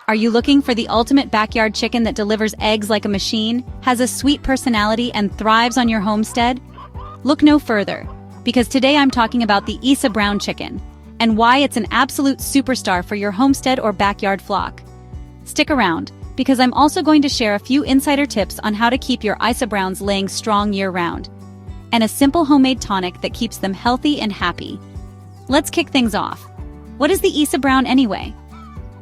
Are you looking for the ultimate backyard chicken that delivers eggs like a machine, has a sweet personality, and thrives on your homestead? Look no further, because today I'm talking about the Isa Brown chicken, and why it's an absolute superstar for your homestead or backyard flock. Stick around, because I'm also going to share a few insider tips on how to keep your Isa Browns laying strong year-round, and a simple homemade tonic that keeps them healthy and happy. Let's kick things off. What is the Isa Brown anyway?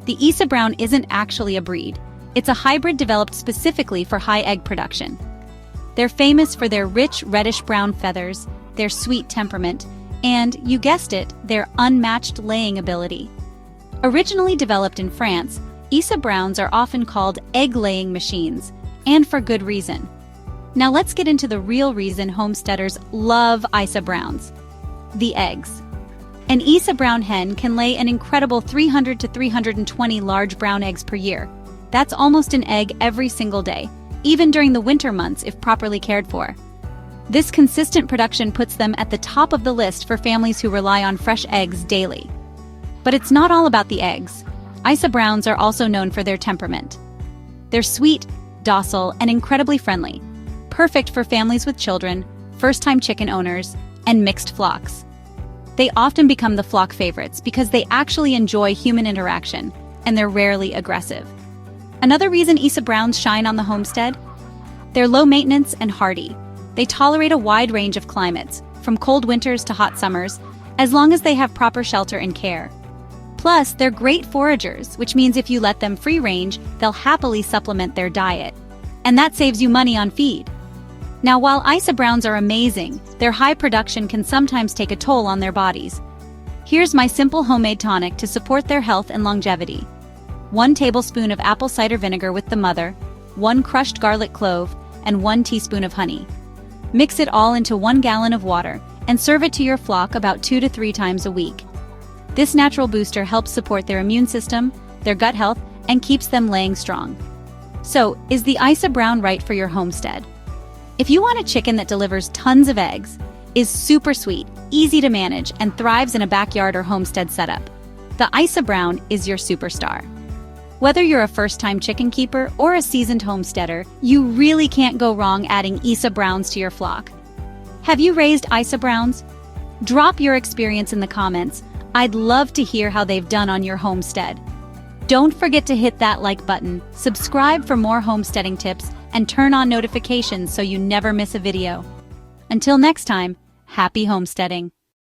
The Isa Brown isn't actually a breed. It's a hybrid developed specifically for high egg production. They're famous for their rich reddish-brown feathers, their sweet temperament, and, you guessed it, their unmatched laying ability. Originally developed in France, Isa Browns are often called egg-laying machines, and for good reason. Now let's get into the real reason homesteaders love Isa Browns: the eggs. An Isa Brown hen can lay an incredible 300 to 320 large brown eggs per year. That's almost an egg every single day, even during the winter months if properly cared for. This consistent production puts them at the top of the list for families who rely on fresh eggs daily. But it's not all about the eggs. Isa Browns are also known for their temperament. They're sweet, docile, and incredibly friendly, perfect for families with children, first-time chicken owners, and mixed flocks. They often become the flock favorites because they actually enjoy human interaction, and they're rarely aggressive. Another reason Isa Browns shine on the homestead? They're low maintenance and hardy. They tolerate a wide range of climates, from cold winters to hot summers, as long as they have proper shelter and care. Plus, they're great foragers, which means if you let them free range, they'll happily supplement their diet. And that saves you money on feed. Now, while Isa Browns are amazing, their high production can sometimes take a toll on their bodies. Here's my simple homemade tonic to support their health and longevity. 1 tablespoon of apple cider vinegar with the mother, 1 crushed garlic clove, and 1 teaspoon of honey. Mix it all into 1 gallon of water and serve it to your flock about 2 to 3 times a week. This natural booster helps support their immune system, their gut health, and keeps them laying strong. So, is the Isa Brown right for your homestead? If you want a chicken that delivers tons of eggs, is super sweet, easy to manage, and thrives in a backyard or homestead setup, the Isa Brown is your superstar. Whether you're a first-time chicken keeper or a seasoned homesteader, you really can't go wrong adding Isa Browns to your flock. Have you raised Isa Browns? Drop your experience in the comments. I'd love to hear how they've done on your homestead. Don't forget to hit that like button, subscribe for more homesteading tips, and turn on notifications so you never miss a video. Until next time, happy homesteading.